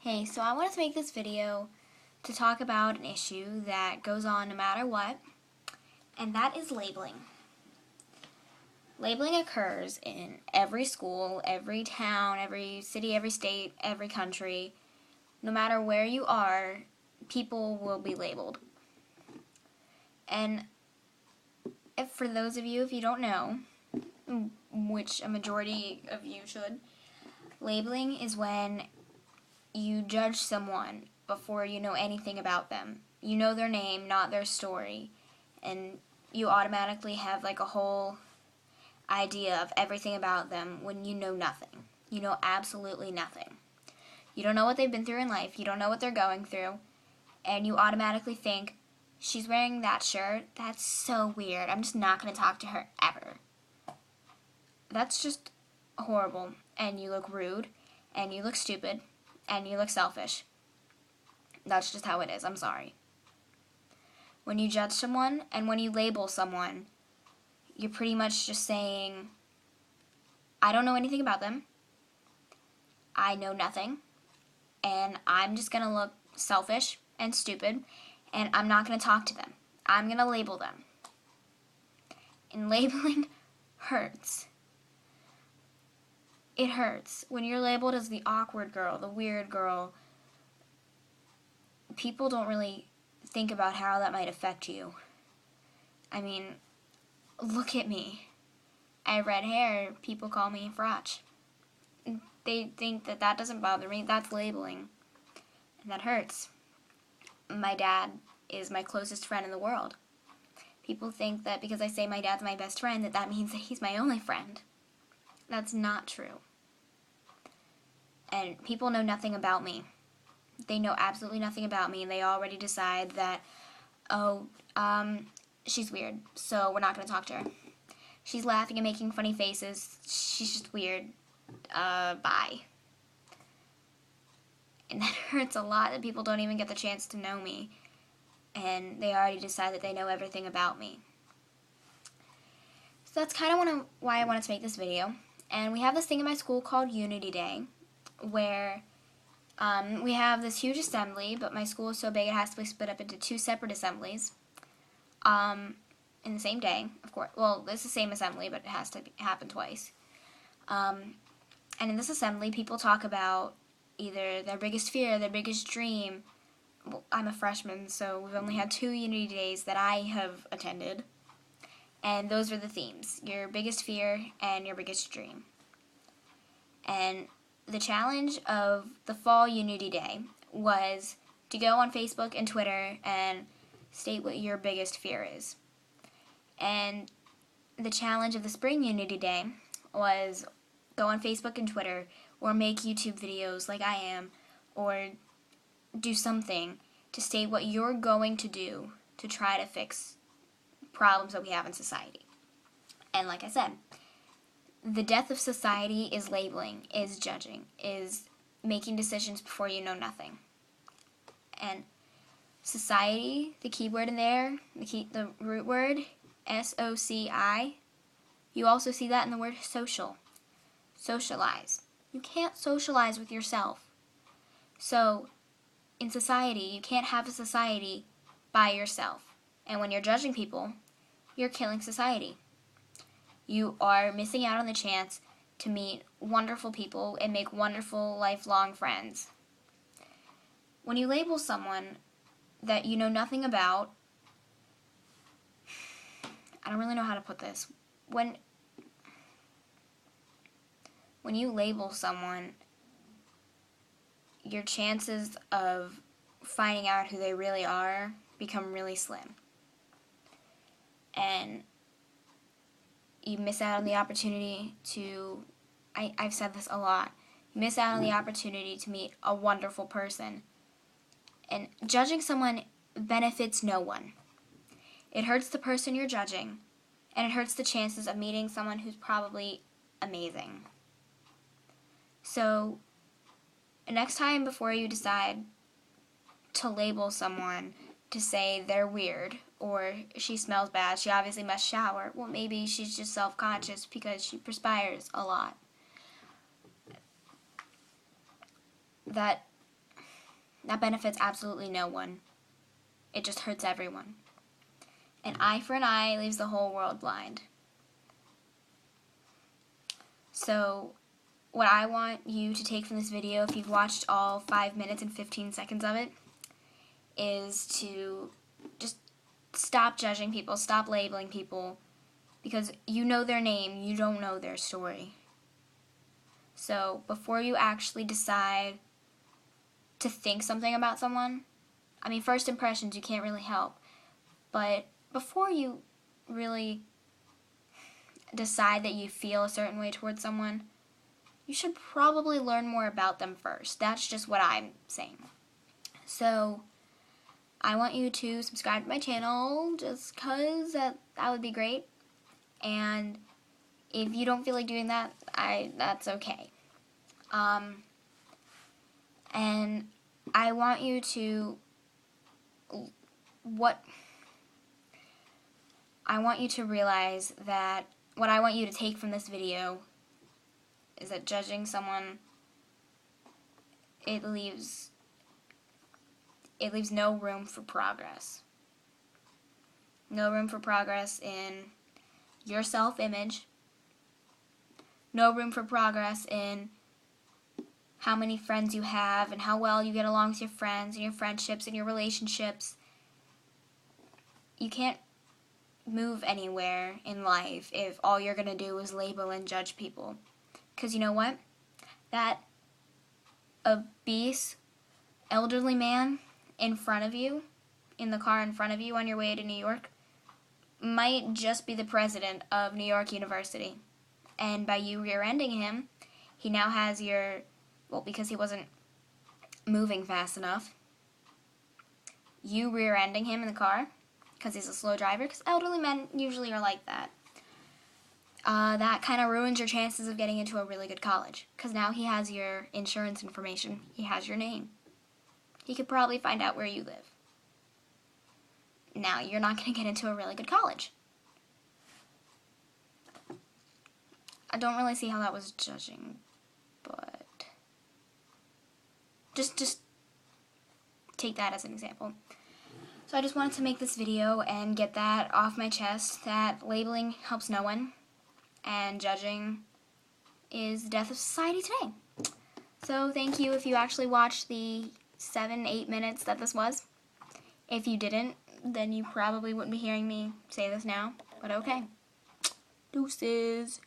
Hey, so I wanted to make this video to talk about an issue that goes on no matter what, and that is labeling. Labeling occurs in every school, every town, every city, every state, every country. No matter where you are, people will be labeled. And for those of you, if you don't know, which a majority of you should, labeling is when you judge someone before you know anything about them. You know their name, not their story, and you automatically have like a whole idea of everything about them when you know nothing. You know absolutely nothing. You don't know what they've been through in life. You don't know what they're going through, and you automatically think, she's wearing that shirt? That's so weird. I'm just not going to talk to her ever. That's just horrible, and you look rude, and you look stupid, and you look selfish. That's just how it is. I'm sorry. When you judge someone and when you label someone, you're pretty much just saying, I don't know anything about them. I know nothing. And I'm just going to look selfish and stupid, and I'm not going to talk to them. I'm going to label them. And labeling hurts. It hurts. When you're labeled as the awkward girl, the weird girl, people don't really think about how that might affect you. I mean, look at me. I have red hair. People call me Frotch. They think that that doesn't bother me. That's labeling. And that hurts. My dad is my closest friend in the world. People think that because I say my dad's my best friend, that means that he's my only friend. That's not true. And people know nothing about me. They know absolutely nothing about me, and they already decide that, she's weird, so we're not going to talk to her. She's laughing and making funny faces. She's just weird. Bye. And that hurts a lot, that people don't even get the chance to know me, and they already decide that they know everything about me. So that's kind of why I wanted to make this video. And we have this thing in my school called Unity Day, where we have this huge assembly, but my school is so big it has to be split up into two separate assemblies in the same day, of course. Well, it's the same assembly, but it has to happen twice. And in this assembly, people talk about either their biggest fear, their biggest dream. Well, I'm a freshman, so we've only had 2 Unity Days that I have attended. And those are the themes: your biggest fear and your biggest dream. And the challenge of the fall Unity Day was to go on Facebook and Twitter and state what your biggest fear is. And the challenge of the spring Unity Day was go on Facebook and Twitter, or make YouTube videos like I am, or do something to state what you're going to do to try to fix problems that we have in society. And like I said, the death of society is labeling, is judging, is making decisions before you know nothing. And society, the key word in there, the root word, S-O-C-I, you also see that in the word social. Socialize. You can't socialize with yourself. So, in society, you can't have a society by yourself. And when you're judging people, you're killing society. You are missing out on the chance to meet wonderful people and make wonderful lifelong friends. When you label someone that you know nothing about, I don't really know how to put this. When you label someone, your chances of finding out who they really are become really slim. And you miss out on the opportunity to, I've said this a lot, you miss out on the opportunity to meet a wonderful person. And judging someone benefits no one. It hurts the person you're judging, and it hurts the chances of meeting someone who's probably amazing. So, next time before you decide to label someone, to say they're weird, or she smells bad, she obviously must shower. Well, maybe she's just self-conscious because she perspires a lot. That that benefits absolutely no one. It just hurts everyone. An eye for an eye leaves the whole world blind. So, what I want you to take from this video, if you've watched all 5 minutes and 15 seconds of it, is to just stop judging people, stop labeling people, because you know their name, you don't know their story. So, before you actually decide to think something about someone, I mean, first impressions you can't really help, but before you really decide that you feel a certain way towards someone, you should probably learn more about them first. That's just what I'm saying. So, I want you to subscribe to my channel just because that would be great. And if you don't feel like doing that, that's okay. And I want you to realize that what I want you to take from this video is that judging someone, it leaves no room for progress. No room for progress in your self-image. No room for progress in how many friends you have and how well you get along with your friends and your friendships and your relationships. You can't move anywhere in life if all you're going to do is label and judge people. Because you know what? That obese elderly man in front of you, in the car in front of you on your way to New York, might just be the president of New York University. And by you rear-ending him, he now has because he wasn't moving fast enough, you rear-ending him in the car, because he's a slow driver, because elderly men usually are like that. That kind of ruins your chances of getting into a really good college, because now he has your insurance information, he has your name. He could probably find out where you live. Now, you're not going to get into a really good college. I don't really see how that was judging, but just take that as an example. So I just wanted to make this video and get that off my chest, that labeling helps no one, and judging is the death of society today. So thank you if you actually watched the 7-8 minutes that this was. If you didn't, then you probably wouldn't be hearing me say this now, but okay. Deuces.